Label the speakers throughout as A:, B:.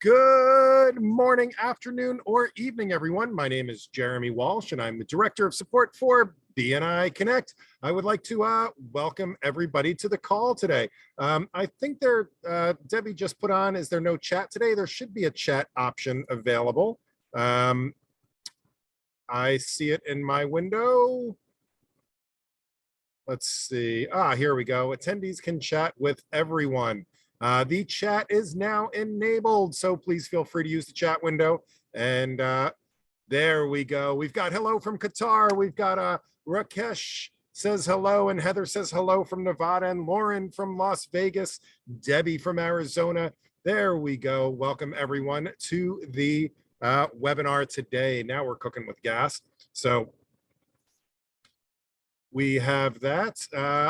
A: Good morning, afternoon, or evening, everyone. My name is Jeremy Walsh, and I'm the Director of Support for BNI Connect. I would like to welcome everybody to the call today. I think Debbie just put on, is there no chat today? There should be a chat option available. I see it in my window. Let's see. Here we go. Attendees can chat with everyone. The chat is now enabled, so please feel free to use the chat window. And there we go. We've got hello from Qatar. We've got Rakesh says hello, and Heather says hello from Nevada, and Lauren from Las Vegas, Debbie from Arizona. There we go. Welcome everyone to the webinar today. Now we're cooking with gas. So we have that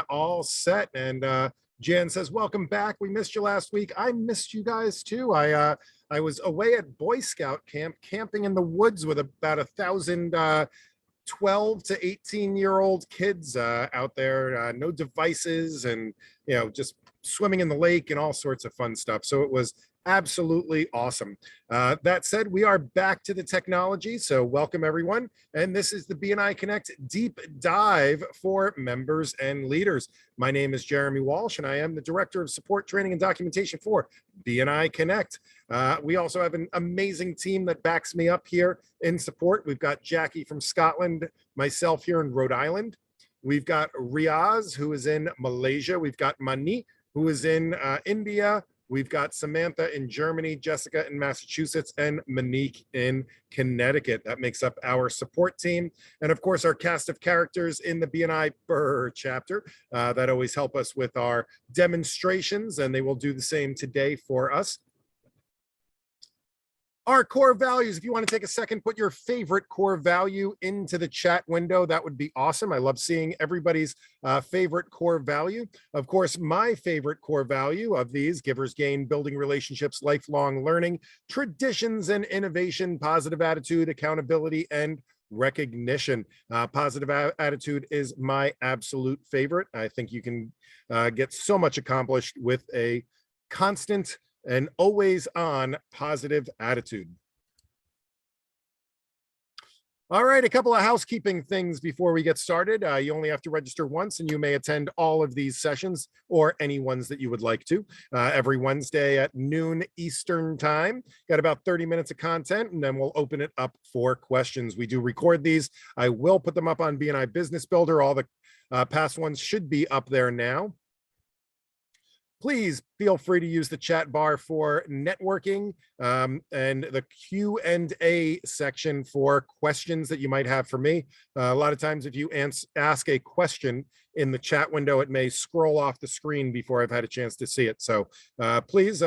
A: all set, and Jan says, welcome back. We missed you last week. I missed you guys too. I was away at Boy Scout camp, camping in the woods with about 1,000 12 to 18-year-old kids out there, no devices, and just swimming in the lake and all sorts of fun stuff. So it was absolutely awesome. That said, we are back to the technology, so welcome everyone. And this is the BNI Connect Deep Dive for members and leaders. My name is Jeremy Walsh, and I am the Director of Support, Training, and Documentation for BNI Connect. We also have an amazing team that backs me up here in support. We've got Jackie from Scotland, myself here in Rhode Island. We've got Riaz, who is in Malaysia. We've got Mani, who is in India. We've got Samantha in Germany, Jessica in Massachusetts, and Monique in Connecticut. That makes up our support team. And of course, our cast of characters in the BNI Burr chapter that always help us with our demonstrations, and they will do the same today for us. Our core values, if you want to take a second, put your favorite core value into the chat window. That would be awesome. I love seeing everybody's favorite core value. Of course, my favorite core value of these: givers gain, building relationships, lifelong learning, traditions and innovation, positive attitude, accountability, and recognition. Positive attitude is my absolute favorite. I think you can get so much accomplished with a constant and always on positive attitude. All right, a couple of housekeeping things before we get started. You only have to register once, and you may attend all of these sessions or any ones that you would like to every Wednesday at noon Eastern time. Got about 30 minutes of content, and then we'll open it up for questions. We do record these. I will put them up on BNI Business Builder. All the past ones should be up there now. Please feel free to use the chat bar for networking and the Q&A section for questions that you might have for me. A lot of times if you ask a question in the chat window, it may scroll off the screen before I've had a chance to see it. So please,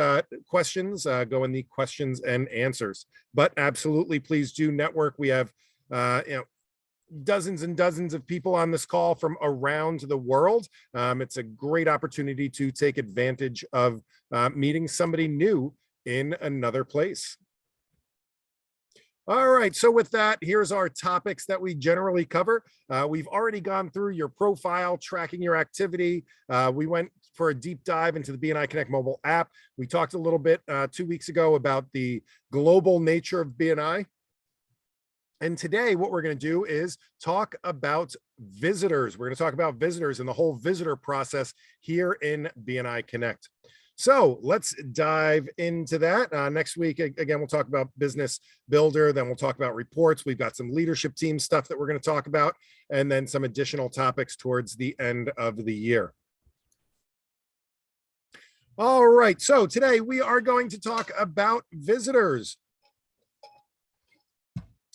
A: questions go in the questions and answers. But absolutely, please do network. We have, dozens and dozens of people on this call from around the world. It's a great opportunity to take advantage of meeting somebody new in another place. All right, so with that, here's our topics that we generally cover. We've already gone through your profile, tracking your activity. We went for a deep dive into the BNI Connect mobile app. We talked a little bit 2 weeks ago about the global nature of BNI. And today, what we're going to do is talk about visitors. We're going to talk about visitors and the whole visitor process here in BNI Connect. So let's dive into that. Next week, again, we'll talk about Business Builder. Then we'll talk about reports. We've got some leadership team stuff that we're going to talk about, and then some additional topics towards the end of the year. All right. So today we are going to talk about visitors.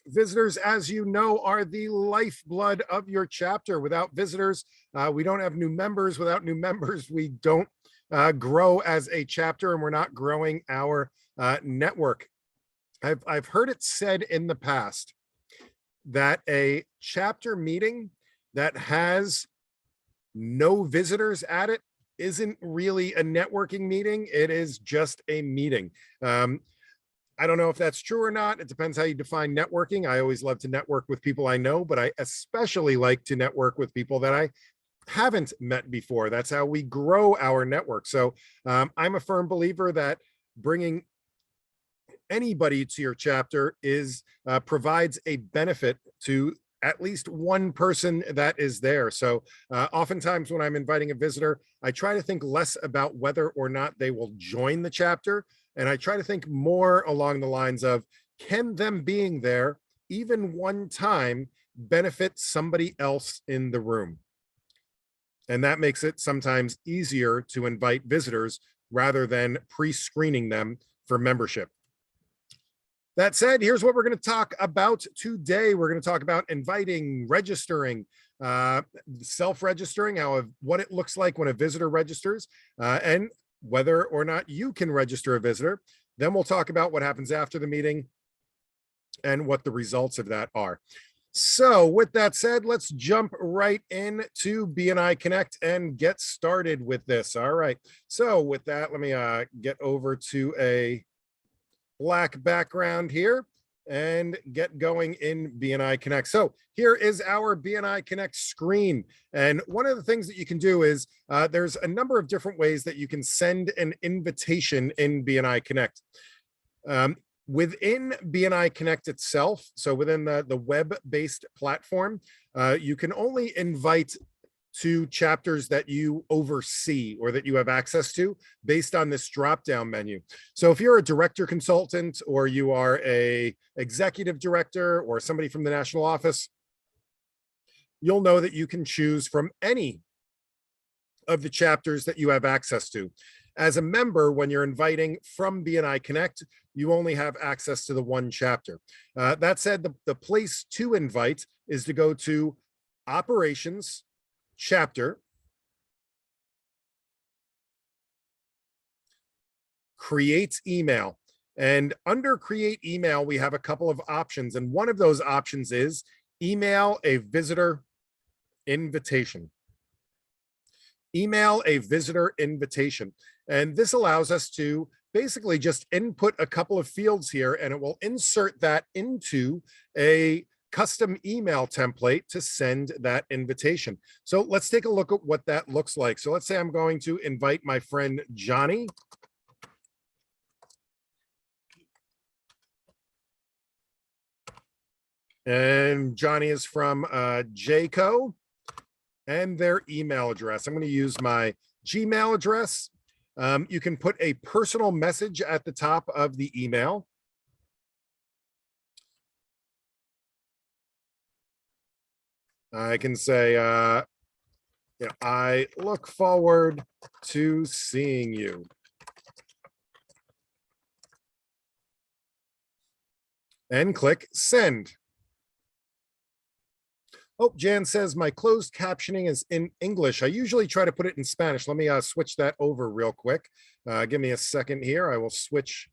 A: Visitors, as you know, are the lifeblood of your chapter. Without visitors, we don't have new members. Without new members, we don't grow as a chapter, and we're not growing our network. I've heard it said in the past that a chapter meeting that has no visitors at it isn't really a networking meeting. It is just a meeting. I don't know if that's true or not. It depends how you define networking. I always love to network with people I know, but I especially like to network with people that I haven't met before. That's how we grow our network. So I'm a firm believer that bringing anybody to your chapter provides a benefit to at least one person that is there. So oftentimes when I'm inviting a visitor, I try to think less about whether or not they will join the chapter. And I try to think more along the lines of, can them being there even one time benefit somebody else in the room? And that makes it sometimes easier to invite visitors rather than pre-screening them for membership. That said, here's what we're going to talk about today. We're going to talk about inviting, registering, self-registering, what it looks like when a visitor registers, and whether or not you can register a visitor. Then we'll talk about what happens after the meeting and what the results of that are. So with that said, let's jump right into BNI Connect and get started with this. All right. So with that, let me get over to a black background here and get going in BNI Connect. So here is our BNI Connect screen. And one of the things that you can do is there's a number of different ways that you can send an invitation in BNI Connect. Within BNI Connect itself, so within the web-based platform, you can only invite to chapters that you oversee or that you have access to based on this drop-down menu. So if you're a director consultant or you are a executive director or somebody from the national office, you'll know that you can choose from any of the chapters that you have access to. As a member, when you're inviting from BNI Connect, you only have access to the one chapter. That said, the place to invite is to go to Operations, Chapter, Create Email. And under Create Email, we have a couple of options. And one of those options is email a visitor invitation. Email a visitor invitation. And this allows us to basically just input a couple of fields here, and it will insert that into a custom email template to send that invitation. So let's take a look at what that looks like. So let's say I'm going to invite my friend Johnny. And Johnny is from Jayco and their email address. I'm going to use my Gmail address. You can put a personal message at the top of the email. I can say, I look forward to seeing you. And click send. Oh, Jan says my closed captioning is in English. I usually try to put it in Spanish. Let me switch that over real quick. Give me a second here. I will switch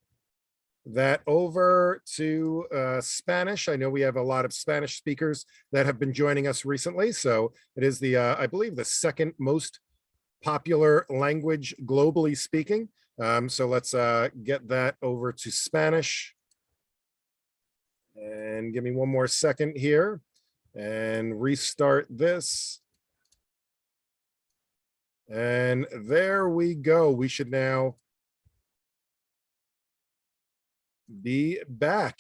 A: that over to Spanish. I know we have a lot of Spanish speakers that have been joining us recently. So it is I believe the second most popular language globally speaking. So let's get that over to Spanish. And give me one more second here and restart this. And there we go. We should now be back.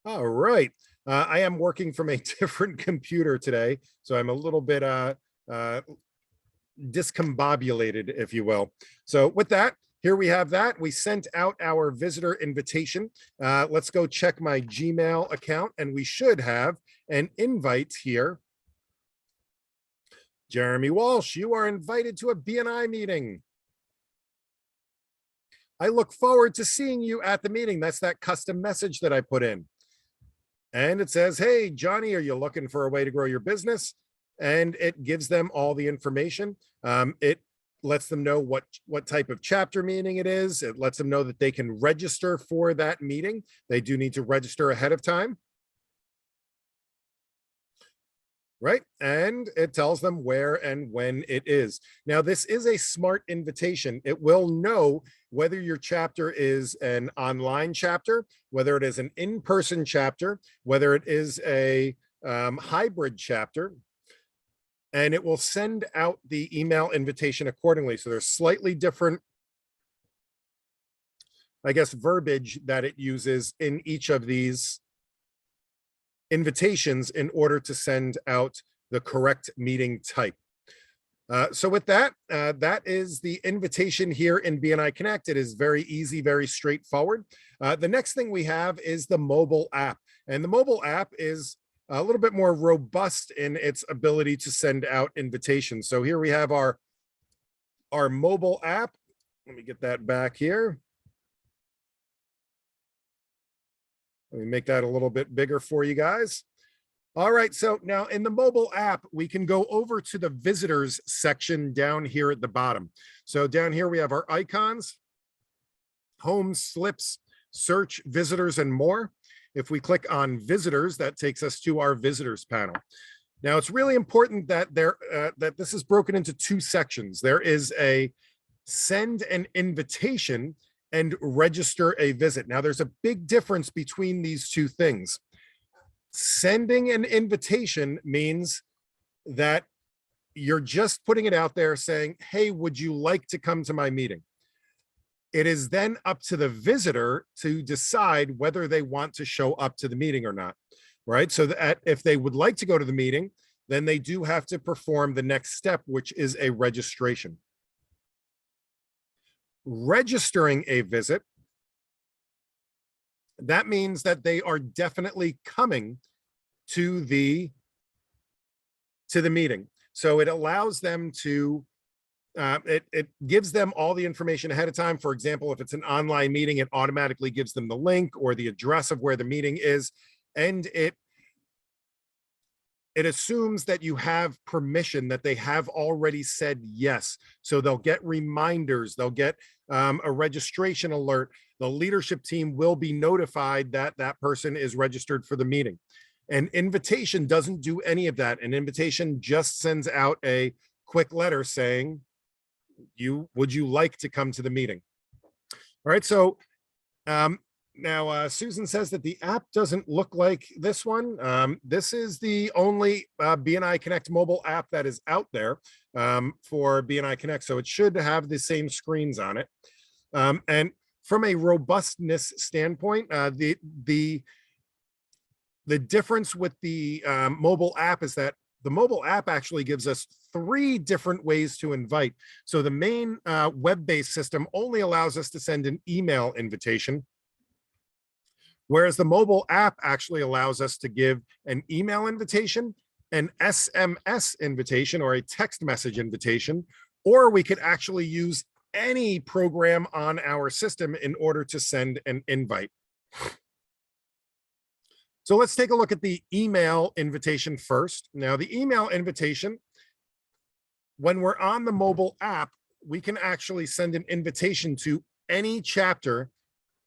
A: All right. I am working from a different computer today, so I'm a little bit discombobulated, if you will. So with that, here we have that. We sent out our visitor invitation. Let's go check my Gmail account, and we should have an invite here. Jeremy Walsh, you are invited to a BNI meeting. I look forward to seeing you at the meeting. That's that custom message that I put in. And it says, hey, Johnny, are you looking for a way to grow your business? And it gives them all the information. It lets them know what type of chapter meeting it is. It lets them know that they can register for that meeting. They do need to register ahead of time. Right? And it tells them where and when it is. Now, this is a smart invitation. It will know whether your chapter is an online chapter, whether it is an in-person chapter, whether it is a hybrid chapter, and it will send out the email invitation accordingly. So there's slightly different I guess, verbiage that it uses in each of these invitations in order to send out the correct meeting type. So with that, that is the invitation here in BNI Connect. It is very easy, very straightforward. The next thing we have is the mobile app. And the mobile app is a little bit more robust in its ability to send out invitations. So here we have our mobile app. Let me get that back here. Let me make that a little bit bigger for you guys. All right, so now in the mobile app, we can go over to the visitors section down here at the bottom. So down here, we have our icons, home, slips, search, visitors, and more. If we click on visitors, that takes us to our visitors panel. Now, it's really important that that this is broken into two sections. There is a send an invitation and register a visit. Now, there's a big difference between these two things. Sending an invitation means that you're just putting it out there saying, hey, would you like to come to my meeting? It is then up to the visitor to decide whether they want to show up to the meeting or not, right? So that if they would like to go to the meeting, then they do have to perform the next step, which is a registration. Registering a visit, that means that they are definitely coming to the meeting. So it allows them to, it gives them all the information ahead of time. For example, if it's an online meeting, it automatically gives them the link or the address of where the meeting is. And it assumes that you have permission, that they have already said yes. So they'll get reminders, they'll get a registration alert. The leadership team will be notified that that person is registered for the meeting. An invitation doesn't do any of that. An invitation just sends out a quick letter saying, would you like to come to the meeting? All right, so now Susan says that the app doesn't look like this one. This is the only BNI Connect mobile app that is out there for BNI Connect, so it should have the same screens on it. And from a robustness standpoint, the difference with the mobile app is that the mobile app actually gives us 3 different ways to invite. So the main web-based system only allows us to send an email invitation, whereas the mobile app actually allows us to give an email invitation, an SMS invitation, or a text message invitation, or we could actually use any program on our system in order to send an invite. So let's take a look at the email invitation first. Now, the email invitation, when we're on the mobile app, we can actually send an invitation to any chapter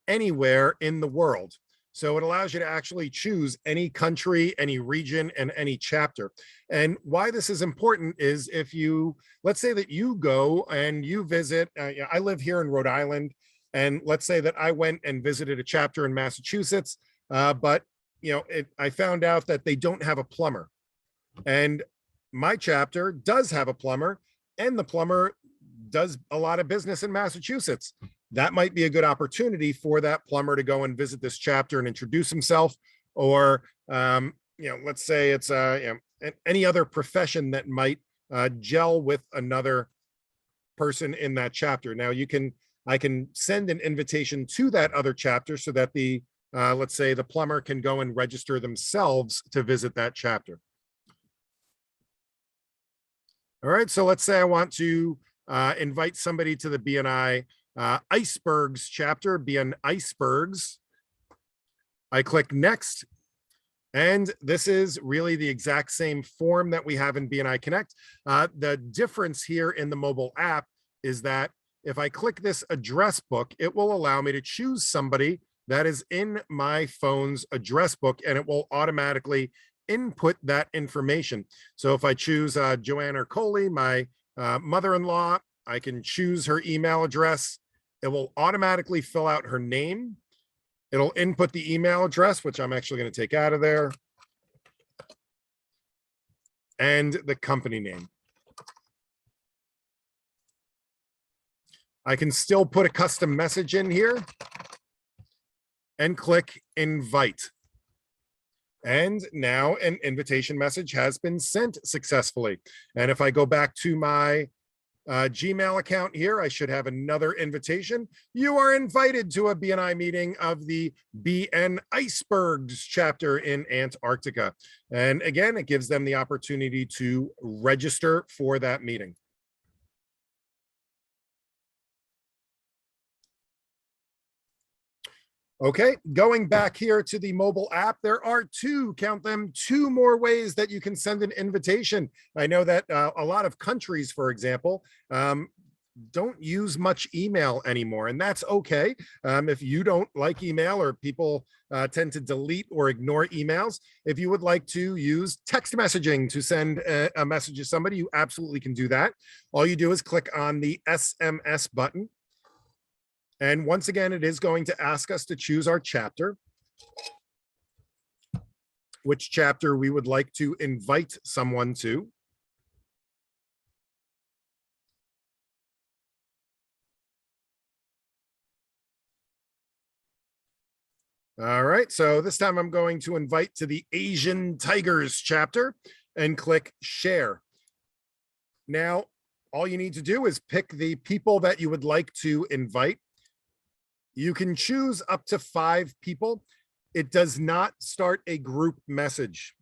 A: anywhere in the world. So it allows you to actually choose any country, any region, and any chapter. And why this is important is if you, let's say that you go and you visit, I live here in Rhode Island, and let's say that I went and visited a chapter in Massachusetts, but I found out that they don't have a plumber, and my chapter does have a plumber, and the plumber does a lot of business in Massachusetts. That might be a good opportunity for that plumber to go and visit this chapter and introduce himself, or let's say it's any other profession that might gel with another person in that chapter. Now I can send an invitation to that other chapter so that the let's say the plumber can go and register themselves to visit that chapter. All right, so let's say I want to invite somebody to the BNI Icebergs chapter, BN Icebergs. I click next, and this is really the exact same form that we have in BNI Connect. The difference here in the mobile app is that if I click this address book, it will allow me to choose somebody that is in my phone's address book, and it will automatically input that information. So if I choose Joanna Coley, my mother-in-law, I can choose her email address. It will automatically fill out her name. It'll input the email address, which I'm actually going to take out of there, and the company name. I can still put a custom message in here. and click invite. And now an invitation message has been sent successfully. And if I go back to my Gmail account here, I should have another invitation. You are invited to a BNI meeting of the BN Icebergs chapter in Antarctica. And again, it gives them the opportunity to register for that meeting. Okay, going back here to the mobile app, there are count them, two more ways that you can send an invitation. I know that a lot of countries, for example, don't use much email anymore, and that's okay. If you don't like email, or people tend to delete or ignore emails, if you would like to use text messaging to send a message to somebody, you absolutely can do that. All you do is click on the SMS button. And once again, it is going to ask us to choose our chapter, which chapter we would like to invite someone to. All right, so this time I'm going to invite to the Asian Tigers chapter and click share. Now, all you need to do is pick the people that you would like to invite. You can choose up to 5 people. It does not start a group message.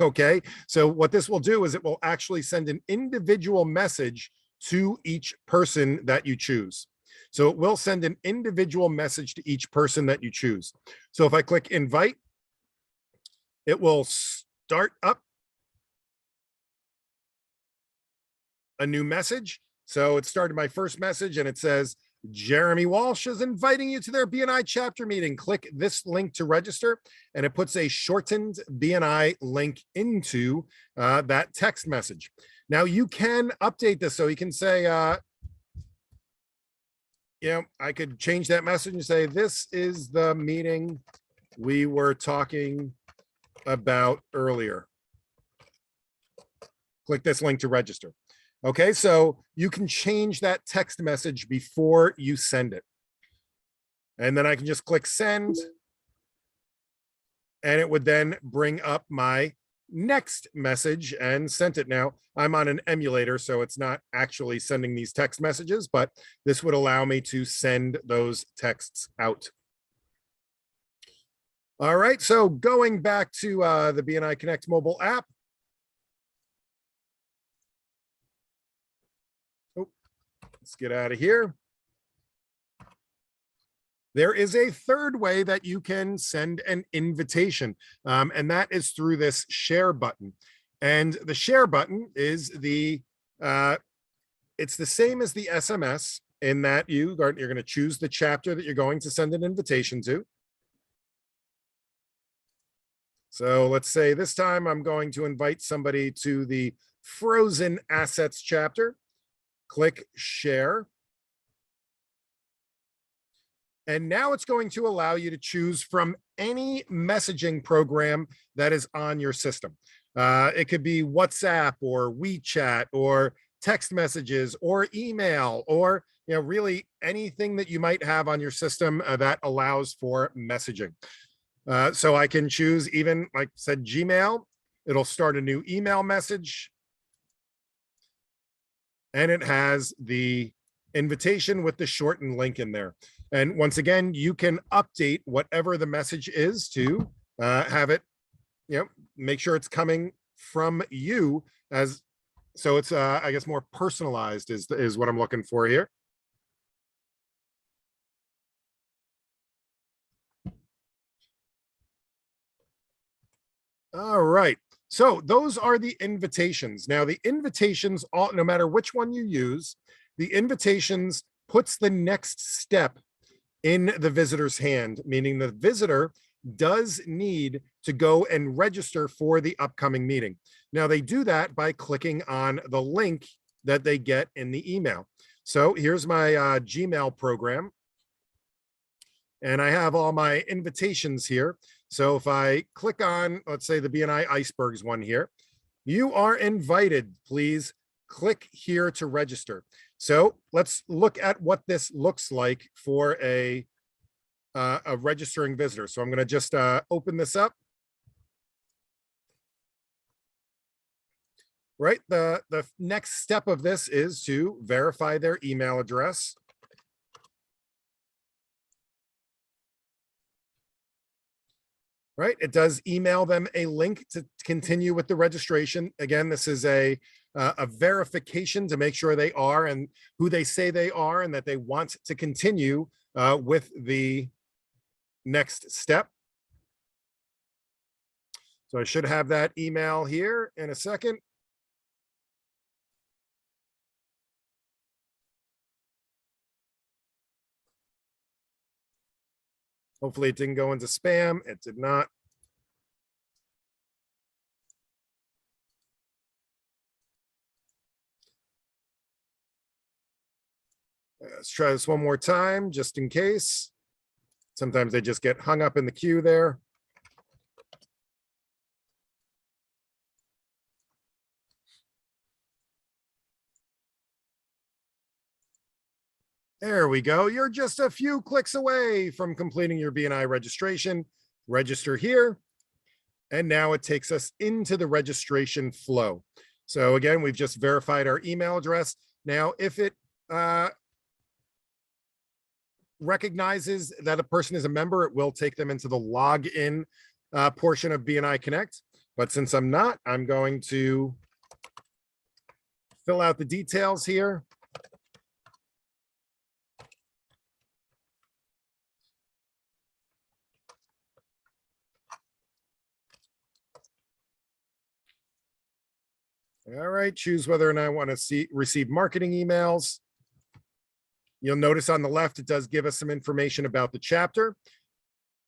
A: Okay, so what this will do is it will actually send an individual message to each person that you choose. So it will send an individual message to each person that you choose. So if I click invite, it will start up a new message. So it started my first message and it says, Jeremy Walsh is inviting you to their BNI chapter meeting. Click this link to register, and it puts a shortened BNI link into that text message. Now you can update this, so you can say, I could change that message and say, this is the meeting we were talking about earlier. Click this link to register. Okay, so you can change that text message before you send it. And then I can just click send. And it would then bring up my next message and sent it. Now, I'm on an emulator, so it's not actually sending these text messages, but this would allow me to send those texts out. All right, so going back to the BNI Connect mobile app. Let's get out of here. There is a third way that you can send an invitation, and that is through this share button. And the share button is it's the same as the SMS in that you're going to choose the chapter that you're going to send an invitation to. So let's say this time I'm going to invite somebody to the Frozen Assets chapter. Click share. And now it's going to allow you to choose from any messaging program that is on your system. It could be WhatsApp or WeChat or text messages or email, or really anything that you might have on your system that allows for messaging. So I can choose, even like I said, Gmail. It'll start a new email message. And it has the invitation with the shortened link in there. And once again, you can update whatever the message is to have it, make sure it's coming from you, as so it's I guess more personalized is what I'm looking for here. All right. So those are the invitations. Now the invitations, no matter which one you use, the invitations puts the next step in the visitor's hand, meaning the visitor does need to go and register for the upcoming meeting. Now they do that by clicking on the link that they get in the email. So here's my Gmail program. And I have all my invitations here. So if I click on, let's say the BNI Icebergs one here, you are invited. Please click here to register. So let's look at what this looks like for a a registering visitor. So I'm going to just open this up. Right. The next step of this is to verify their email address. Right. It does email them a link to continue with the registration. Again, this is a verification to make sure they are and who they say they are and that they want to continue with the next step. So I should have that email here in a second. Hopefully it didn't go into spam. It did not. Let's try this one more time, just in case. Sometimes they just get hung up in the queue there. There we go. You're just a few clicks away from completing your BNI registration. Register here. And now it takes us into the registration flow. So again, we've just verified our email address. Now, if it recognizes that a person is a member, it will take them into the login portion of BNI Connect. But since I'm not, I'm going to fill out the details here. All right, choose whether or not I want to receive marketing emails. You'll notice on the left, it does give us some information about the chapter.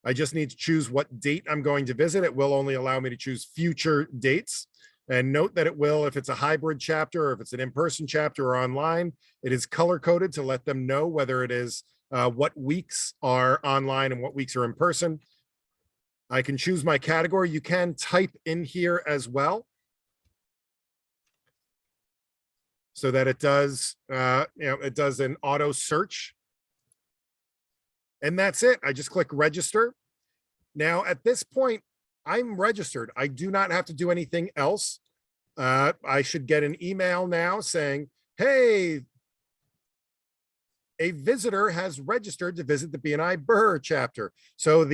A: I just need to choose what date I'm going to visit. It will only allow me to choose future dates. And note that it will, if it's a hybrid chapter or if it's an in-person chapter or online, it is color-coded to let them know whether it is what weeks are online and what weeks are in person. I can choose my category. You can type in here as well, so that it does, it does an auto search. And that's it. I just click register. Now, at this point, I'm registered. I do not have to do anything else. I should get an email now saying, hey, a visitor has registered to visit the BNI Burr chapter. So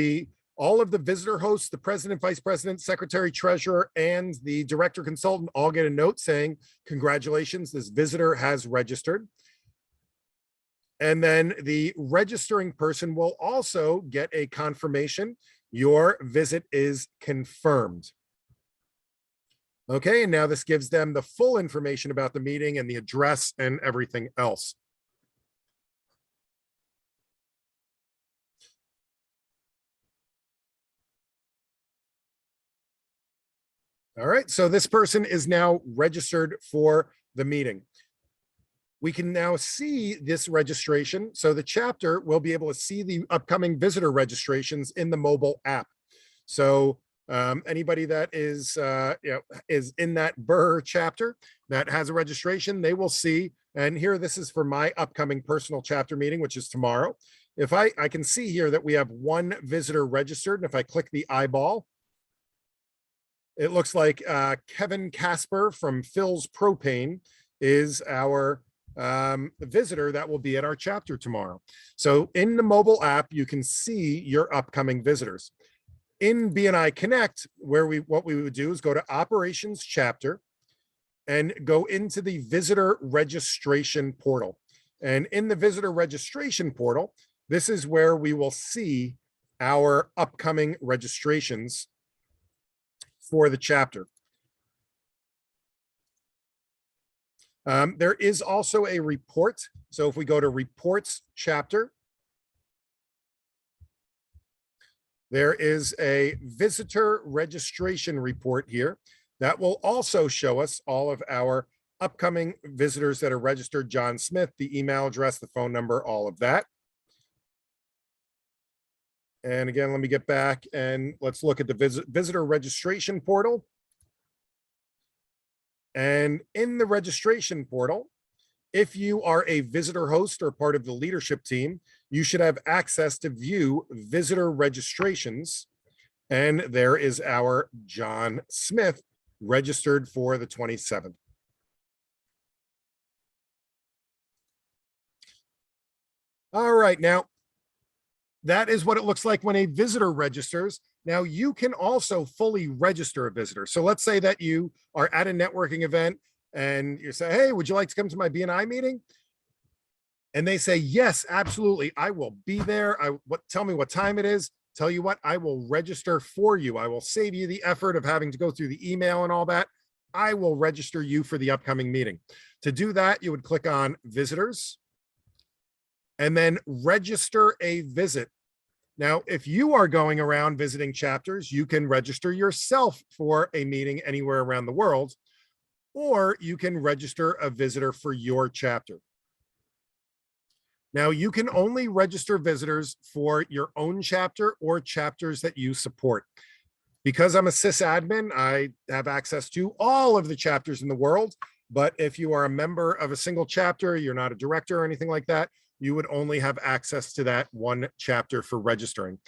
A: all of the visitor hosts, the president, vice president, secretary, treasurer, and the director consultant all get a note saying, congratulations, this visitor has registered. And then the registering person will also get a confirmation. Your visit is confirmed. Okay, and now this gives them the full information about the meeting and the address and everything else. All right, so this person is now registered for the meeting. We can now see this registration. So the chapter will be able to see the upcoming visitor registrations in the mobile app. So anybody that is in that Burr chapter that has a registration, they will see. And here, this is for my upcoming personal chapter meeting, which is tomorrow. If I can see here that we have one visitor registered, and if I click the eyeball, it looks like Kevin Casper from Phil's Propane is our visitor that will be at our chapter tomorrow. So in the mobile app, you can see your upcoming visitors. In BNI Connect, what we would do is go to Operations Chapter and go into the Visitor Registration Portal. And in the Visitor Registration Portal, this is where we will see our upcoming registrations for the chapter. There is also a report. So if we go to Reports Chapter, there is a visitor registration report here that will also show us all of our upcoming visitors that are registered. John Smith, the email address, the phone number, all of that. And again, let me get back and let's look at the visitor registration portal. And in the registration portal, If you are a visitor host or part of the leadership team, you should have access to view visitor registrations. And there is our John Smith registered for the 27th. All right, now that is what it looks like when a visitor registers. Now you can also fully register a visitor. So let's say that you are at a networking event and you say, hey, would you like to come to my BNI meeting? And they say, yes, absolutely. I will be there. Tell me what time it is. Tell you what, I will register for you. I will save you the effort of having to go through the email and all that. I will register you for the upcoming meeting. To do that, you would click on visitors and then register a visit. Now, if you are going around visiting chapters, you can register yourself for a meeting anywhere around the world, or you can register a visitor for your chapter. Now, you can only register visitors for your own chapter or chapters that you support. Because I'm a sysadmin, I have access to all of the chapters in the world. But if you are a member of a single chapter, you're not a director or anything like that, you would only have access to that one chapter for registering.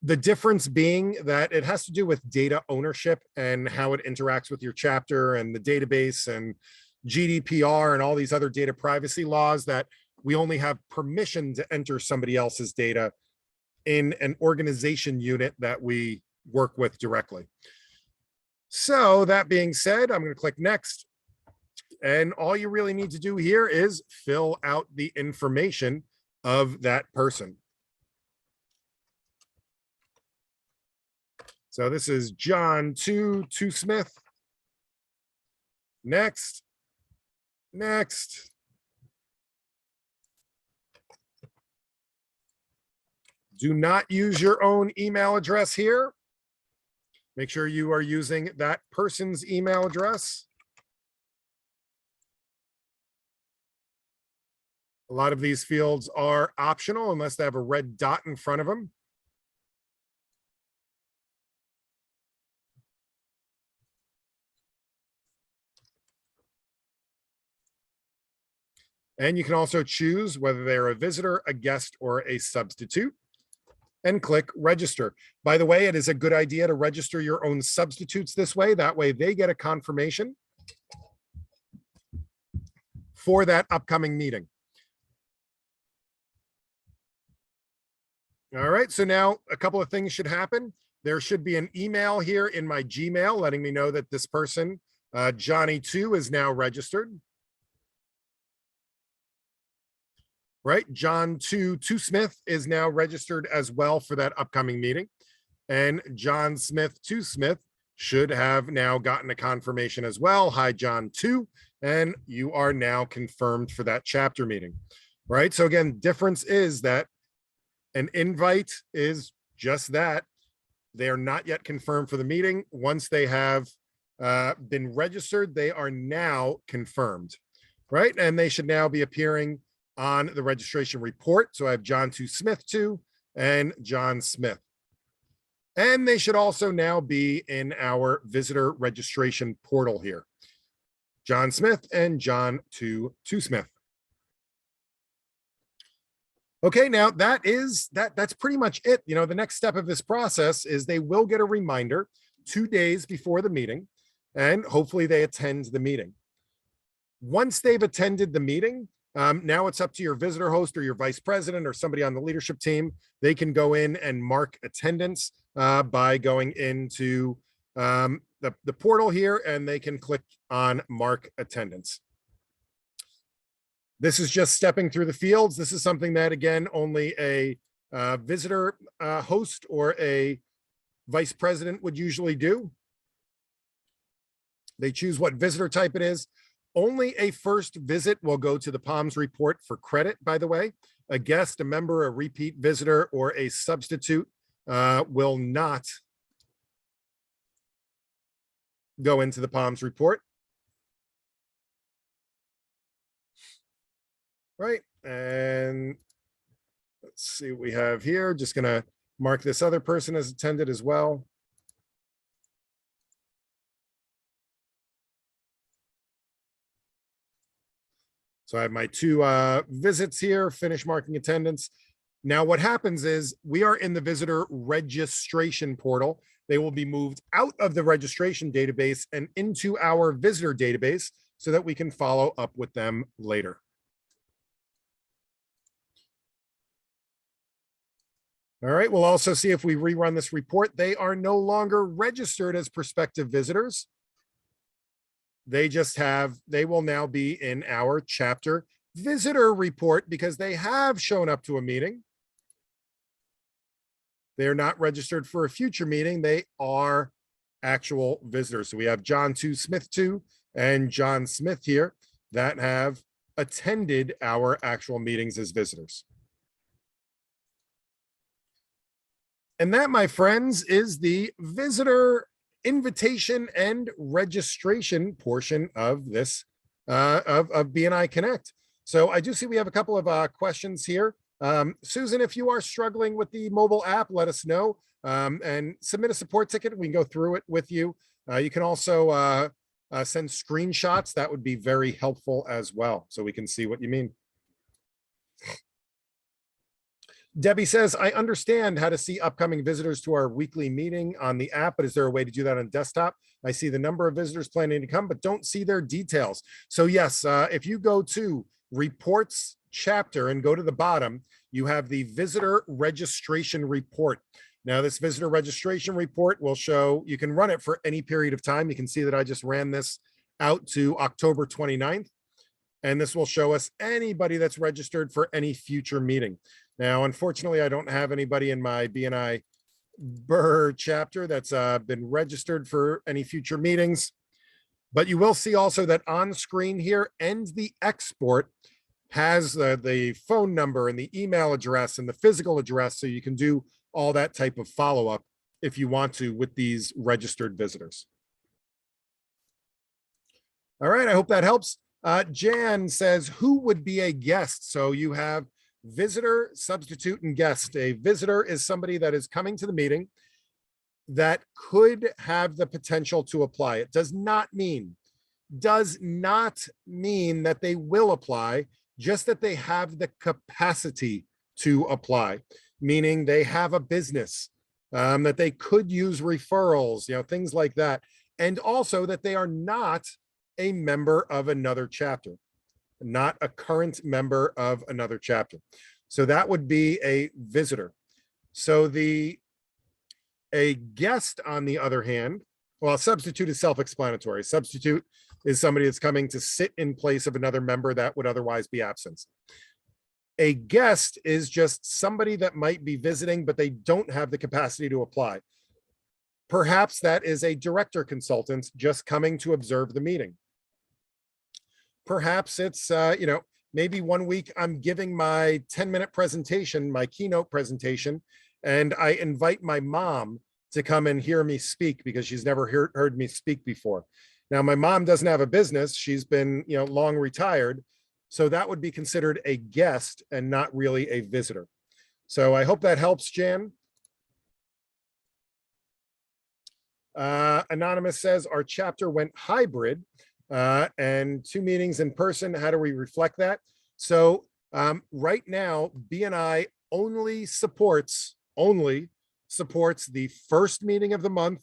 A: The difference being that it has to do with data ownership and how it interacts with your chapter and the database and GDPR and all these other data privacy laws, that we only have permission to enter somebody else's data in an organization unit that we work with directly. So that being said, I'm going to click next. And all you really need to do here is fill out the information of that person. So this is John 2 Smith. Next. Next. Do not use your own email address here. Make sure you are using that person's email address. A lot of these fields are optional unless they have a red dot in front of them. And you can also choose whether they're a visitor, a guest, or a substitute, and click register. By the way, it is a good idea to register your own substitutes this way. That way they get a confirmation for that upcoming meeting. All right, so now a couple of things should happen. There should be an email here in my Gmail letting me know that this person, Johnny2, is now registered. Right, John 2 Smith is now registered as well for that upcoming meeting. And John Smith 2 Smith should have now gotten a confirmation as well. Hi, John 2, and you are now confirmed for that chapter meeting. Right, so again, difference is that an invite is just that. They are not yet confirmed for the meeting. Once they have been registered, they are now confirmed, right? And they should now be appearing on the registration report. So I have John 2 Smith 2 and John Smith. And they should also now be in our visitor registration portal here. John Smith and John 2 Smith. Okay, now that's pretty much it. You know, the next step of this process is they will get a reminder 2 days before the meeting, and hopefully they attend the meeting. Once they've attended the meeting, now it's up to your visitor host or your vice president or somebody on the leadership team. They can go in and mark attendance by going into the portal here, and they can click on mark attendance. This is just stepping through the fields. This is something that, again, only a visitor host or a vice president would usually do. They choose what visitor type it is. Only a first visit will go to the POMS report for credit, by the way. A guest, a member, a repeat visitor, or a substitute will not go into the POMS report. Right, and let's see what we have here. Just gonna mark this other person as attended as well. So I have my two visits here, finish marking attendance. Now what happens is we are in the visitor registration portal. They will be moved out of the registration database and into our visitor database so that we can follow up with them later. All right, we'll also see if we rerun this report. They are no longer registered as prospective visitors. They will now be in our chapter visitor report because they have shown up to a meeting. They're not registered for a future meeting. They are actual visitors. So we have John 2 Smith 2 and John Smith here that have attended our actual meetings as visitors. And that, my friends, is the visitor invitation and registration portion of this of BNI Connect. So I do see we have a couple of questions here. Susan, if you are struggling with the mobile app, let us know and submit a support ticket. We can go through it with you. You can also send screenshots. That would be very helpful as well, so we can see what you mean. Debbie says, I understand how to see upcoming visitors to our weekly meeting on the app, but is there a way to do that on desktop? I see the number of visitors planning to come, but don't see their details. So yes, if you go to reports chapter and go to the bottom, you have the visitor registration report. Now this visitor registration report will show, you can run it for any period of time. You can see that I just ran this out to October 29th. And this will show us anybody that's registered for any future meeting. Now, unfortunately, I don't have anybody in my BNI Burr chapter that's been registered for any future meetings. But you will see also that on screen here and the export has the phone number and the email address and the physical address. So you can do all that type of follow-up if you want to with these registered visitors. All right, I hope that helps. Jan says, who would be a guest? So you have visitor, substitute, and guest. A visitor is somebody that is coming to the meeting that could have the potential to apply. It does not mean that they will apply, just that they have the capacity to apply, meaning they have a business, that they could use referrals, things like that. And also that they are not a member of another chapter, not a current member of another chapter. So that would be a visitor. So a guest, on the other hand, well, substitute is self-explanatory. Substitute is somebody that's coming to sit in place of another member that would otherwise be absent. A guest is just somebody that might be visiting, but they don't have the capacity to apply. Perhaps that is a director consultant just coming to observe the meeting. Perhaps it's, maybe one week I'm giving my 10-minute presentation, my keynote presentation, and I invite my mom to come and hear me speak because she's never heard me speak before. Now, my mom doesn't have a business. She's been, long retired. So that would be considered a guest and not really a visitor. So I hope that helps, Jan. Anonymous says, our chapter went hybrid. And 2 meetings in person. How do we reflect that? So right now, BNI only supports the first meeting of the month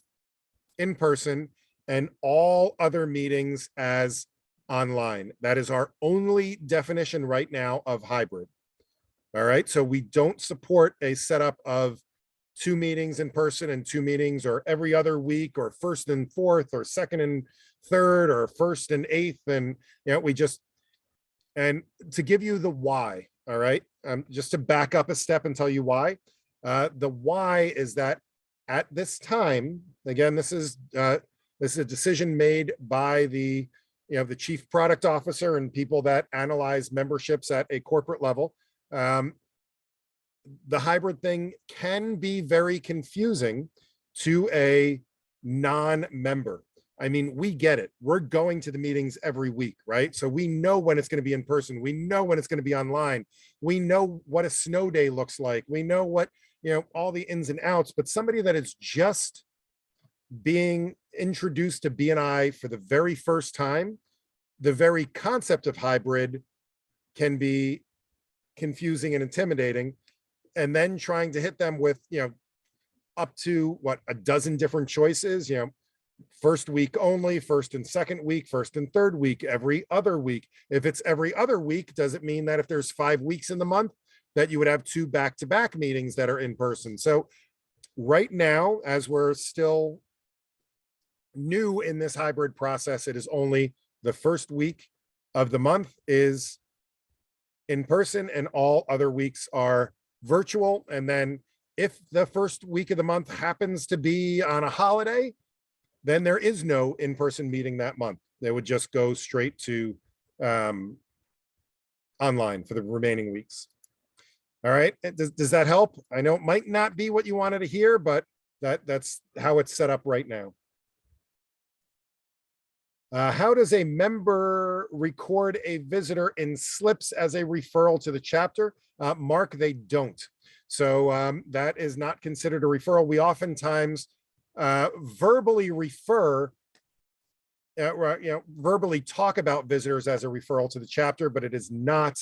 A: in person and all other meetings as online. That is our only definition right now of hybrid. All right, so we don't support a setup of 2 meetings in person and 2 meetings or every other week or first and fourth or second and third or first and eighth. And and to give you the why, all right, just to back up a step and tell you why. The why is that at this time, again, this is a decision made by the chief product officer and people that analyze memberships at a corporate level. The hybrid thing can be very confusing to a non-member. I mean, we get it. We're going to the meetings every week, right? So we know when it's going to be in person. We know when it's going to be online. We know what a snow day looks like. We know what, all the ins and outs, but somebody that is just being introduced to BNI for the very first time, the very concept of hybrid can be confusing and intimidating. And then trying to hit them with, up to what, a dozen different choices, first week only, first and second week, first and third week, every other week. If it's every other week, does it mean that if there's 5 weeks in the month, that you would have 2 back-to-back meetings that are in person? So right now, as we're still new in this hybrid process, it is only the first week of the month is in person and all other weeks are virtual. And then if the first week of the month happens to be on a holiday, then there is no in-person meeting that month. They would just go straight to online for the remaining weeks. All right, does that help? I know it might not be what you wanted to hear, but that's how it's set up right now. How does a member record a visitor in slips as a referral to the chapter? Mark, they don't. So that is not considered a referral. We oftentimes verbally refer, verbally talk about visitors as a referral to the chapter, but it is not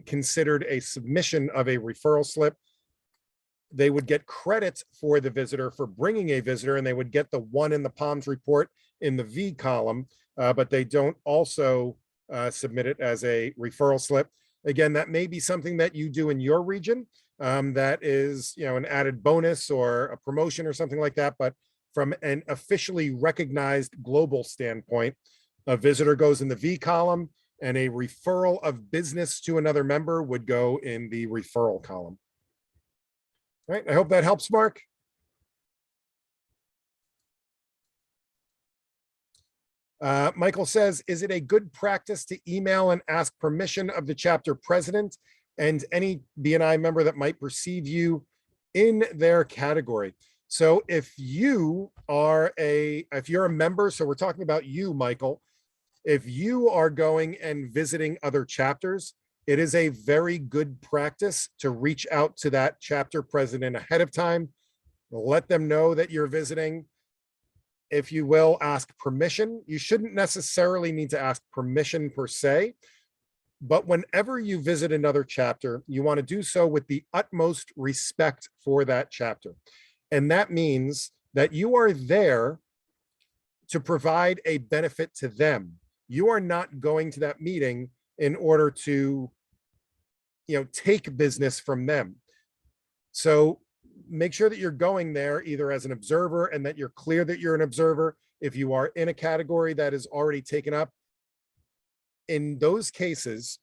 A: considered a submission of a referral slip. They would get credit for the visitor for bringing a visitor, and they would get the 1 in the Palms report in the V column, but they don't also submit it as a referral slip. Again, that may be something that you do in your region. That is, an added bonus or a promotion or something like that. But from an officially recognized global standpoint, a visitor goes in the V column and a referral of business to another member would go in the referral column. All right, I hope that helps, Mark. Michael says, is it a good practice to email and ask permission of the chapter president and any BNI member that might perceive you in their category? So if you're a member, so we're talking about you, Michael, if you are going and visiting other chapters, it is a very good practice to reach out to that chapter president ahead of time, let them know that you're visiting. If you will, ask permission. You shouldn't necessarily need to ask permission per se, but whenever you visit another chapter, you want to do so with the utmost respect for that chapter. And that means that you are there to provide a benefit to them. You are not going to that meeting in order to, take business from them. So make sure that you're going there either as an observer and that you're clear that you're an observer. If you are in a category that is already taken up, in those cases,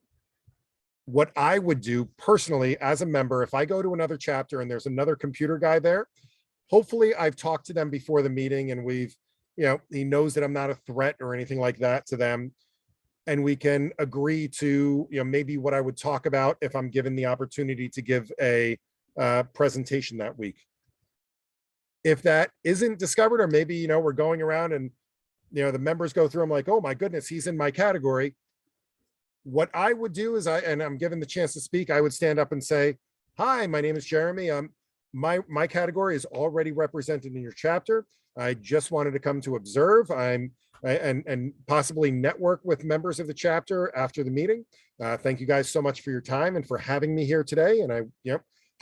A: what I would do personally as a member, if I go to another chapter and there's another computer guy there, hopefully I've talked to them before the meeting and we've, he knows that I'm not a threat or anything like that to them. And we can agree to, maybe what I would talk about if I'm given the opportunity to give a presentation that week. If that isn't discovered, or maybe, we're going around and, the members go through, I'm like, oh my goodness, he's in my category. What I would do is I'm given the chance to speak, I would stand up and say, hi, my name is Jeremy. My category is already represented in your chapter. I just wanted to come to observe. And possibly network with members of the chapter after the meeting. Thank you guys so much for your time and for having me here today. And I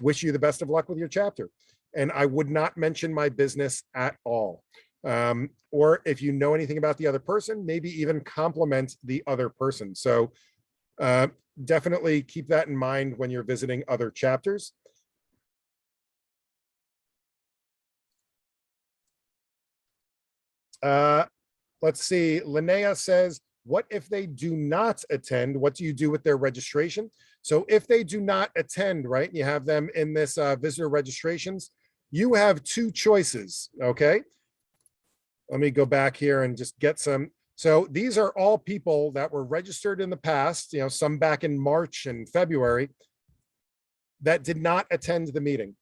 A: wish you the best of luck with your chapter. And I would not mention my business at all. Or if you know anything about the other person, maybe even compliment the other person. So definitely keep that in mind when you're visiting other chapters. Let's see, Linnea says, what if they do not attend? What do you do with their registration? So if they do not attend, right, you have them in this visitor registrations, you have 2 choices, okay? Let me go back here and just get some. So these are all people that were registered in the past, some back in March and February that did not attend the meeting.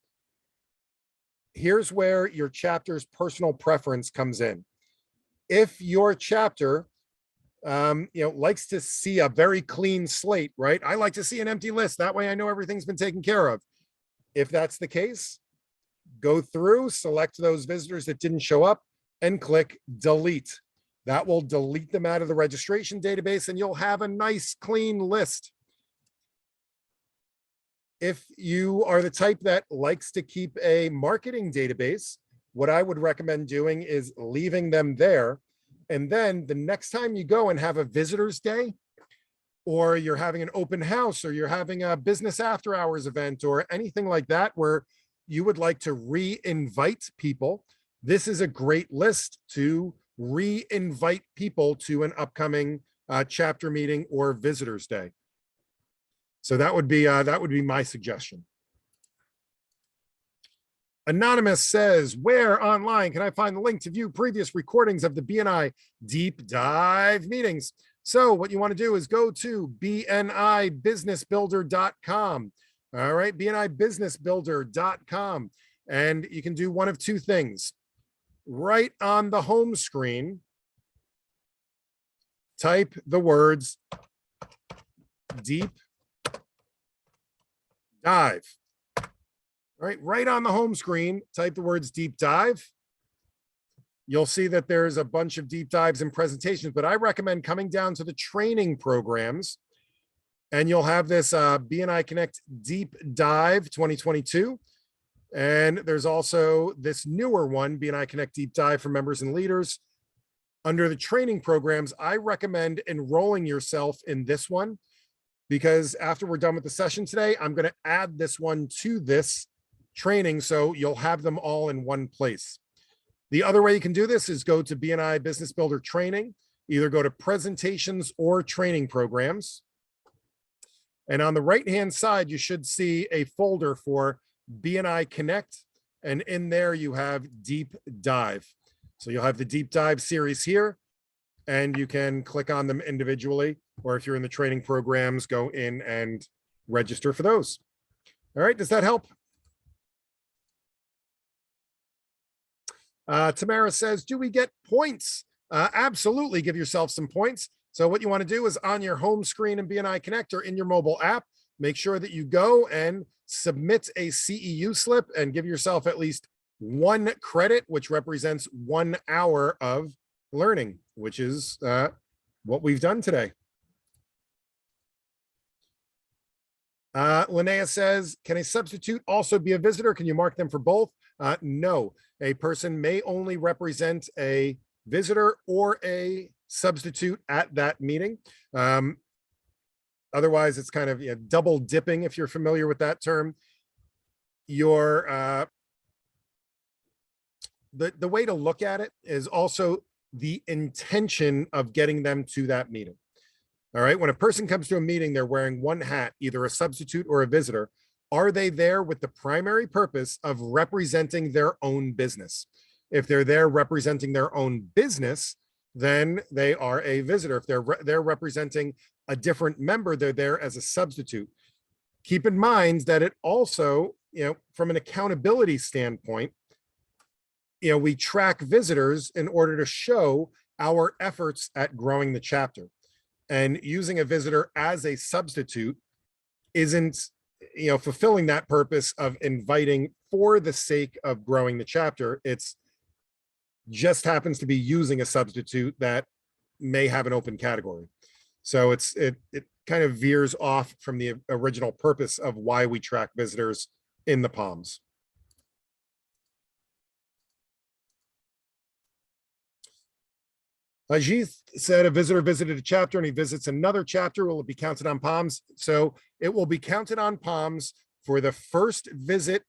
A: Here's where your chapter's personal preference comes in. If your chapter, likes to see a very clean slate, right? I like to see an empty list. That way I know everything's been taken care of. If that's the case, go through, select those visitors that didn't show up and click delete. That will delete them out of the registration database and you'll have a nice clean list. If you are the type that likes to keep a marketing database, what I would recommend doing is leaving them there. And then the next time you go and have a visitor's day, or you're having an open house, or you're having a business after hours event, or anything like that, where you would like to re-invite people, this is a great list to re-invite people to an upcoming chapter meeting or visitors day. So that would be my suggestion. Anonymous says, where online can I find the link to view previous recordings of the BNI deep dive meetings? So what you want to do is go to bnibusinessbuilder.com. All right, bnibusinessbuilder.com. And you can do one of two things. Right on the home screen, type the words deep dive. All right on the home screen, type the words deep dive. You'll see that there's a bunch of deep dives and presentations, but I recommend coming down to the training programs, and you'll have this BNI Connect Deep Dive 2022. And there's also this newer one, BNI Connect Deep Dive for members and leaders. Under the training programs, I recommend enrolling yourself in this one, because after we're done with the session today, I'm going to add this one to this training, so you'll have them all in one place. The other way you can do this is go to BNI Business Builder Training, either go to presentations or training programs. And on the right-hand side, you should see a folder for BNI Connect. And in there you have Deep Dive. So you'll have the Deep Dive series here, and you can click on them individually. Or if you're in the training programs, go in and register for those. All right, does that help? Tamara says, do we get points? Absolutely, give yourself some points. So what you want to do is on your home screen in BNI Connect or in your mobile app, make sure that you go and submit a CEU slip and give yourself at least 1 credit, which represents 1 hour of learning, which is what we've done today. Linnea says, can a substitute also be a visitor? Can you mark them for both? No, a person may only represent a visitor or a substitute at that meeting. Otherwise, it's kind of double dipping, if you're familiar with that term. The way to look at it is also the intention of getting them to that meeting. All right, when a person comes to a meeting, they're wearing one hat, either a substitute or a visitor. Are they there with the primary purpose of representing their own business? If they're there representing their own business, then they are a visitor. If they're representing a different member, they're there as a substitute. Keep in mind that it also, from an accountability standpoint, we track visitors in order to show our efforts at growing the chapter. And using a visitor as a substitute isn't, fulfilling that purpose of inviting for the sake of growing the chapter. It's just happens to be using a substitute that may have an open category. So it kind of veers off from the original purpose of why we track visitors in the POMs. Ajit said a visitor visited a chapter and he visits another chapter. Will it be counted on POMs? So it will be counted on POMs for the first visit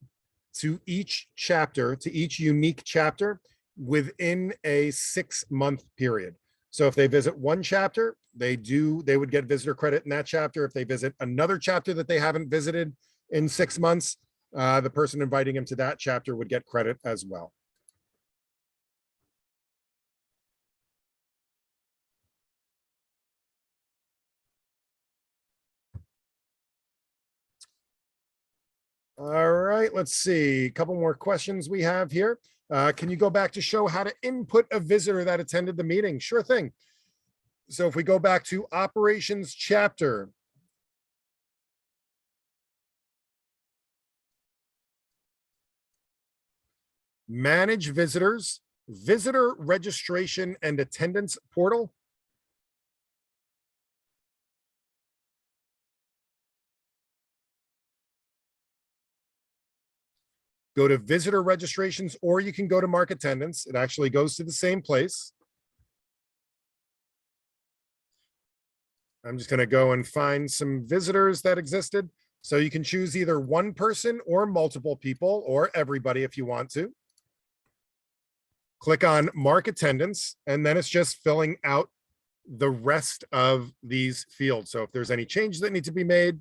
A: to each chapter, to each unique chapter within a 6-month period. So if they visit one chapter, they would get visitor credit in that chapter. If they visit another chapter that they haven't visited in 6 months, the person inviting them to that chapter would get credit as well. All right, let's see. A couple more questions we have here. Can you go back to show how to input a visitor that attended the meeting? Sure thing. So if we go back to operations chapter, manage visitors, visitor registration and attendance portal. go to visitor registrations, or you can go to mark attendance. It actually goes to the same place. I'm just going to go and find some visitors that existed. So you can choose either one person or multiple people or everybody if you want to. Click on mark attendance, and then it's just filling out the rest of these fields. So if there's any changes that need to be made,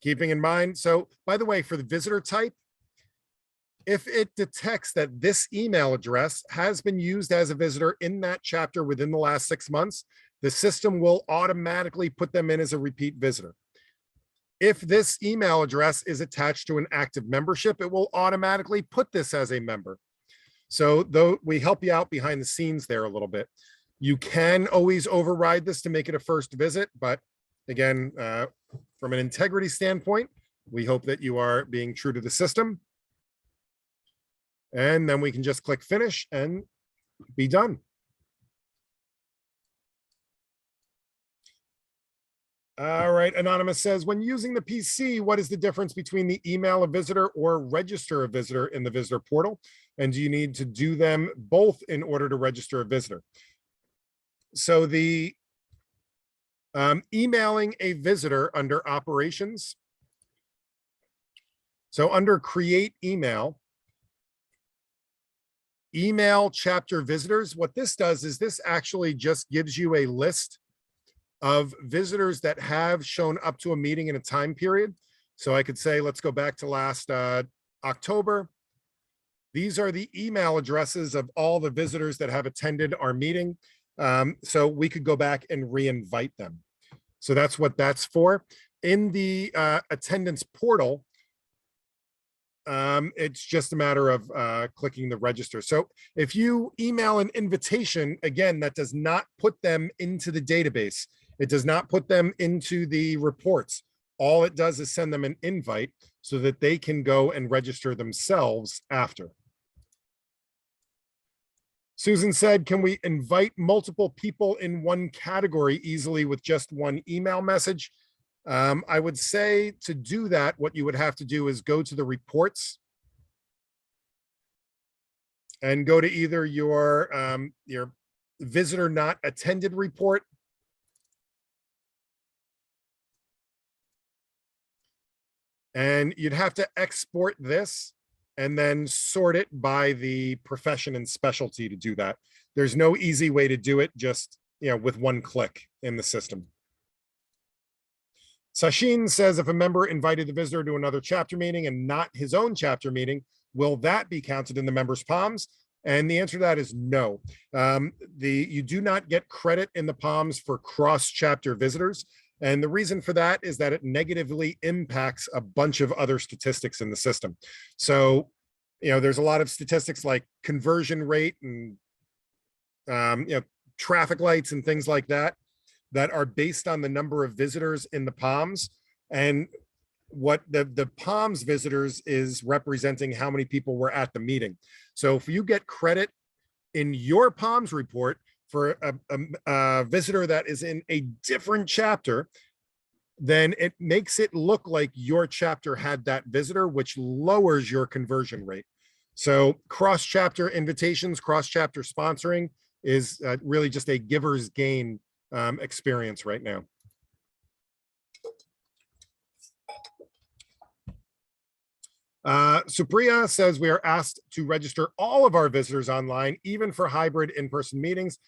A: keeping in mind. So by the way, for the visitor type, if it detects that this email address has been used as a visitor in that chapter within the last 6 months, the system will automatically put them in as a repeat visitor. If this email address is attached to an active membership, it will automatically put this as a member. So though we help you out behind the scenes there a little bit, you can always override this to make it a first visit. But again, from an integrity standpoint, we hope that you are being true to the system. And then we can just click finish and be done. All right, Anonymous says, when using the PC, what is the difference between the email a visitor or register a visitor in the visitor portal? And do you need to do them both in order to register a visitor? So the emailing a visitor under operations. So under create email chapter visitors, what this does is this actually just gives you a list of visitors that have shown up to a meeting in a time period. So I could say, let's go back to last October. These are the email addresses of all the visitors that have attended our meeting. So we could go back and re-invite them. So that's what that's for. In the attendance portal, it's just a matter of clicking the register. So if you email an invitation, again, that does not put them into the database. It does not put them into the reports. All it does is send them an invite so that they can go and register themselves after. Susan said, can we invite multiple people in one category easily with just one email message? I would say to do that, what you would have to do is go to the reports and go to either your visitor not attended report, and you'd have to export this and then sort it by the profession and specialty to do that. There's no easy way to do it just with one click in the system. Sashin says, if a member invited the visitor to another chapter meeting and not his own chapter meeting, will that be counted in the member's POMs? And the answer to that is no. You do not get credit in the POMs for cross-chapter visitors. And the reason for that is that it negatively impacts a bunch of other statistics in the system. So, there's a lot of statistics like conversion rate and, traffic lights and things like that, that are based on the number of visitors in the POMs. And what the POMs visitors is representing how many people were at the meeting. So if you get credit in your POMs report for a visitor that is in a different chapter, then it makes it look like your chapter had that visitor, which lowers your conversion rate. So cross-chapter invitations, cross-chapter sponsoring is really just a giver's gain experience right now. Supriya says, we are asked to register all of our visitors online, even for hybrid in-person meetings.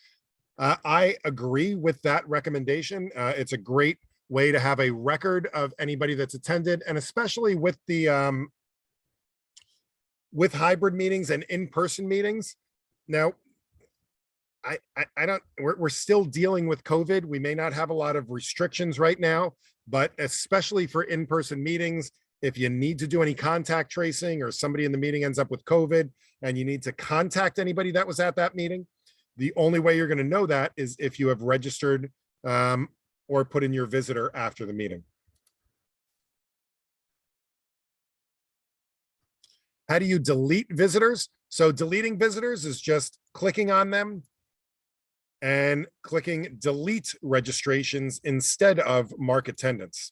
A: I agree with that recommendation. It's a great way to have a record of anybody that's attended, and especially with the with hybrid meetings and in-person meetings. Now, we're still dealing with COVID. We may not have a lot of restrictions right now, but especially for in-person meetings, if you need to do any contact tracing or somebody in the meeting ends up with COVID and you need to contact anybody that was at that meeting, the only way you're going to know that is if you have registered or put in your visitor after the meeting. How do you delete visitors? So deleting visitors is just clicking on them and clicking delete registrations instead of mark attendance.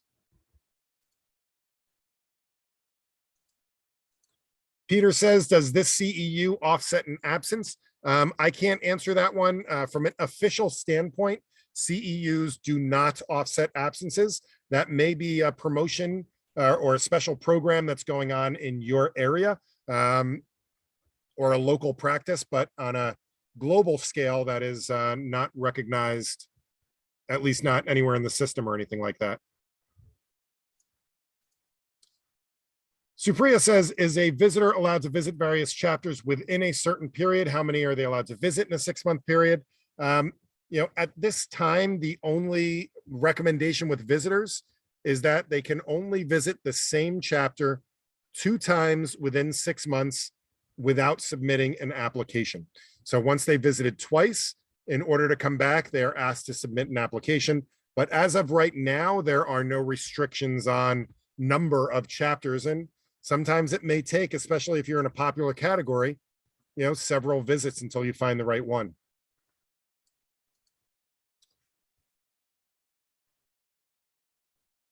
A: Peter says, does this CEU offset an absence? I can't answer that one. From an official standpoint, CEUs do not offset absences. That may be a promotion or a special program that's going on in your area, or a local practice, but on a global scale, that is not recognized, at least not anywhere in the system or anything like that. Supriya says, is a visitor allowed to visit various chapters within a certain period? How many are they allowed to visit in a 6-month period? At this time, the only recommendation with visitors is that they can only visit the same chapter 2 times within 6 months without submitting an application. So once they visited twice, in order to come back, they are asked to submit an application. But as of right now, there are no restrictions on number of chapters. And sometimes it may take, especially if you're in a popular category, several visits until you find the right one.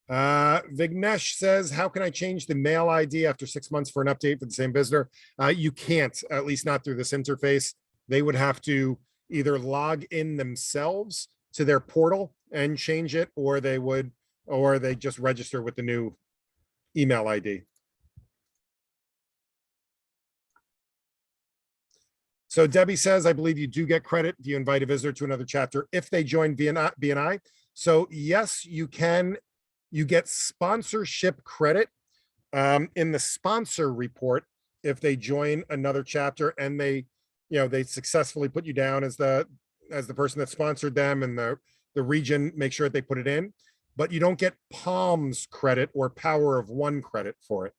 A: Vignesh says, how can I change the mail ID after 6 months for an update for the same visitor? You can't, at least not through this interface. They would have to either log in themselves to their portal and change it, or they just register with the new email ID. So Debbie says, I believe you do get credit if you invite a visitor to another chapter if they join BNI. So yes, you can. You get sponsorship credit in the sponsor report if they join another chapter and they successfully put you down as the person that sponsored them, and the region make sure that they put it in. But you don't get Palms credit or Power of One credit for it,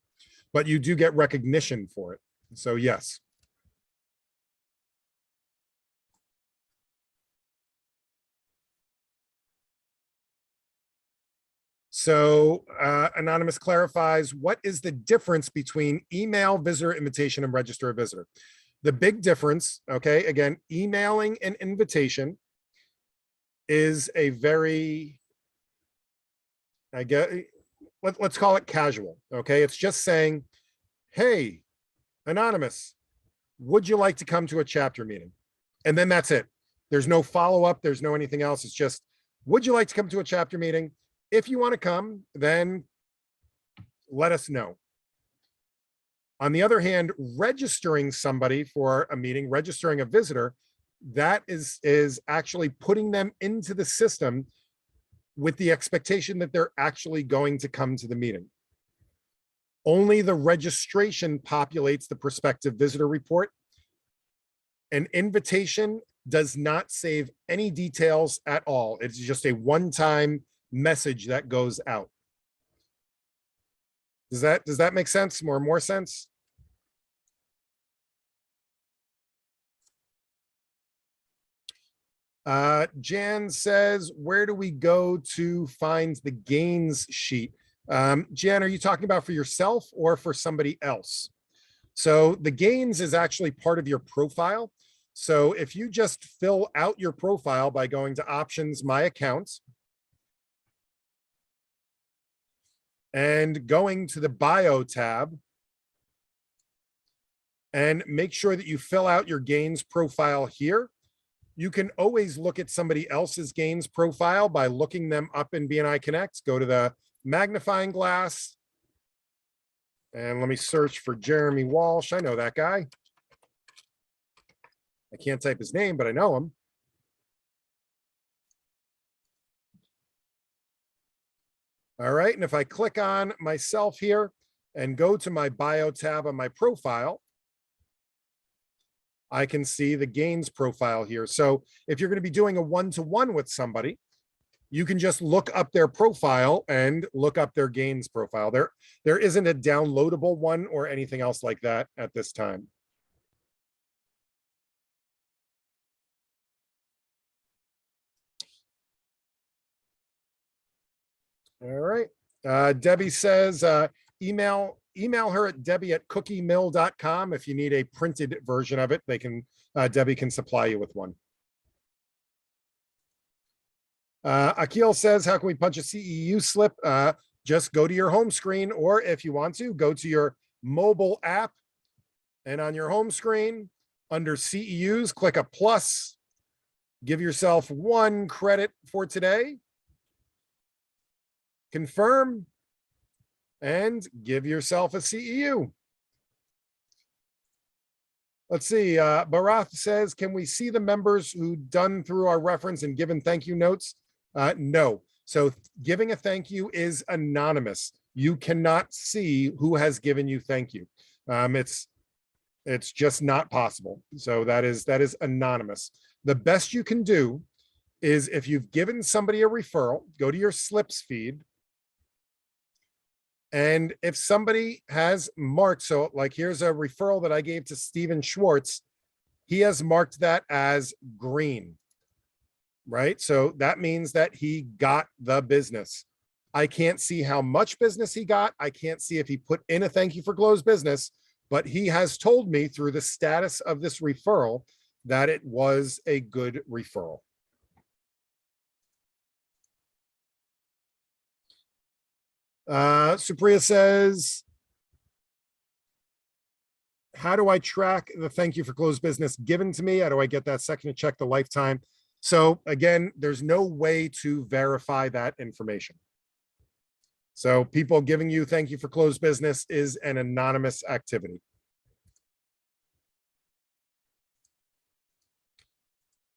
A: but you do get recognition for it. So yes. So Anonymous clarifies, what is the difference between email, visitor invitation, and register a visitor? The big difference, okay, again, emailing an invitation is a very, let's call it casual, okay? It's just saying, hey, Anonymous, would you like to come to a chapter meeting? And then that's it. There's no follow-up. There's no anything else. It's just, would you like to come to a chapter meeting? If you want to come, then let us know. On the other hand, registering somebody for a meeting, registering a visitor, that is actually putting them into the system with the expectation that they're actually going to come to the meeting. Only the registration populates the prospective visitor report. An invitation does not save any details at all. It's just a one-time message that goes out. Does that make sense? More sense? Jan says, where do we go to find the gains sheet? Jan, are you talking about for yourself or for somebody else? So the gains is actually part of your profile. So if you just fill out your profile by going to options, my accounts, and going to the bio tab, and make sure that you fill out your gains profile here. You can always look at somebody else's gains profile by looking them up in BNI Connect. Go to the magnifying glass, and let me search for Jeremy Walsh. I know that guy. I can't type his name, but I know him. All right, and if I click on myself here and go to my bio tab on my profile, I can see the gains profile here. So if you're going to be doing a one-to-one with somebody, you can just look up their profile and look up their gains profile. There isn't a downloadable one or anything else like that at this time. All right. Debbie says, email her at debbie@cookiemill.com if you need a printed version of it. Debbie can supply you with one. Akil says, how can we punch a CEU slip? Just go to your home screen, or if you want to, go to your mobile app And on your home screen, under CEUs, click a plus. Give yourself 1 credit for today. Confirm. And give yourself a CEU. Let's see. Barath says, can we see the members who done through our reference and given thank you notes? No. So giving a thank you is anonymous. You cannot see who has given you thank you. It's just not possible. So that is anonymous. The best you can do is if you've given somebody a referral, go to your slips feed. And if somebody has marked, so like here's a referral that I gave to Steven Schwartz, he has marked that as green, right? So that means that he got the business. I can't see how much business he got. I can't see if he put in a thank you for closed business, but he has told me through the status of this referral that it was a good referral. Supriya says, how do I track the thank you for closed business given to me? How do I get that second to check the lifetime? So again, there's no way to verify that information. So people giving you thank you for closed business is an anonymous activity.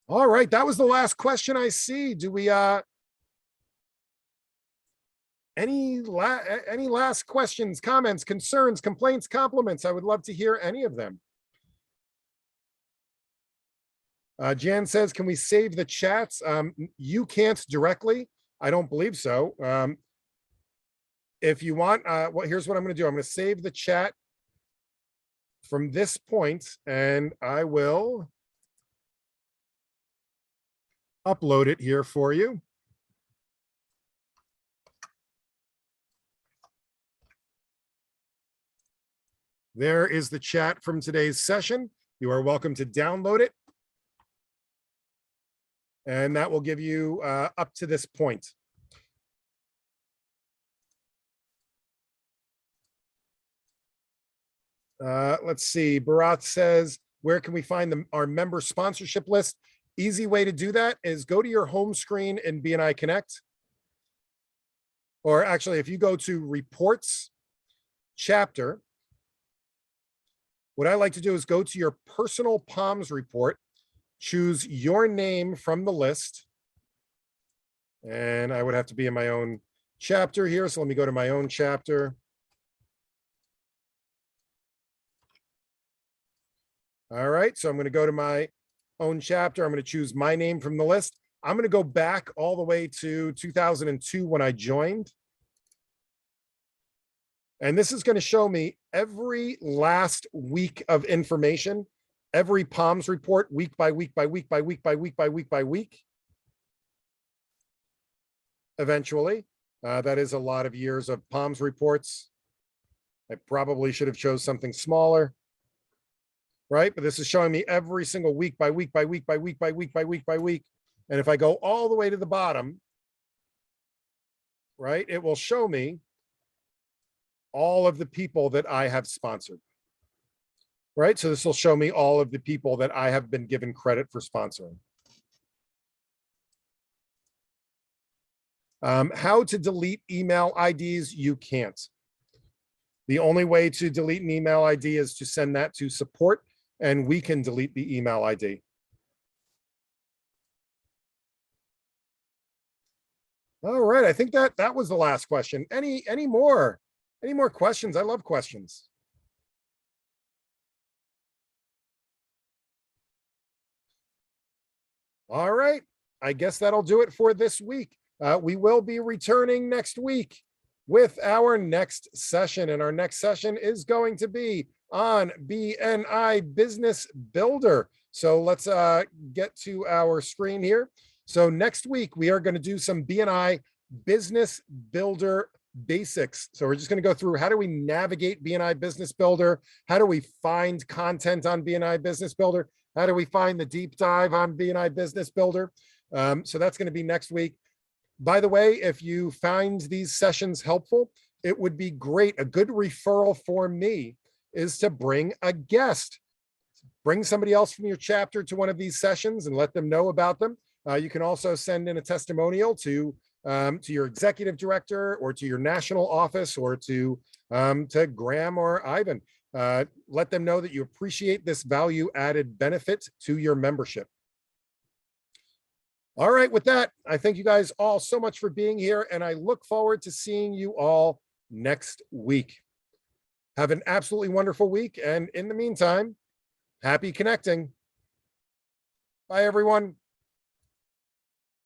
A: All right, that was the last question I see. Do we any last questions, comments, concerns, complaints, compliments? I would love to hear any of them. Jan says, can we save the chats? You can't directly. I don't believe so. If you want, well, here's what I'm going to do. I'm going to save the chat from this point, and I will upload it here for you. There is the chat from today's session. You are welcome to download it. And that will give you up to this point. Let's see. Bharat says, where can we find our member sponsorship list? Easy way to do that is go to your home screen in BNI Connect. Or actually, if you go to reports chapter, what I like to do is go to your personal POMS report, choose your name from the list. And I would have to be in my own chapter here. So let me go to my own chapter. All right, so I'm going to go to my own chapter. I'm going to choose my name from the list. I'm going to go back all the way to 2002 when I joined. And this is going to show me every last week of information, every POMS report, week by week by week by week by week by week by week. Eventually, that is a lot of years of POMS reports. I probably should have chose something smaller, right? But this is showing me every single week by week by week by week by week by week by week. And if I go all the way to the bottom, right, it will show me all of the people that I have sponsored, right? So this will show me all of the people that I have been given credit for sponsoring. How to delete email IDs? You can't. The only way to delete an email ID is to send that to support, and we can delete the email ID. All right, I think that was the last question. Any more questions? I love questions. All right, I guess that'll do it for this week. We will be returning next week with our next session, and our next session is going to be on BNI Business Builder. So let's get to our screen here. So next week, we are going to do some BNI Business Builder basics. So we're just going to go through, how do we navigate BNI Business Builder? How do we find content on BNI Business Builder? How do we find the deep dive on BNI Business Builder? So that's going to be next week. By the way, if you find these sessions helpful, it would be great. A good referral for me is to bring a guest. Bring somebody else from your chapter to one of these sessions and let them know about them. You can also send in a testimonial to your executive director or to your national office or to Graham or Ivan. Let them know that you appreciate this value added benefit to your membership. All right, with that, I thank you guys all so much for being here, and I look forward to seeing you all next week. Have an absolutely wonderful week, and in the meantime, happy connecting. Bye, everyone.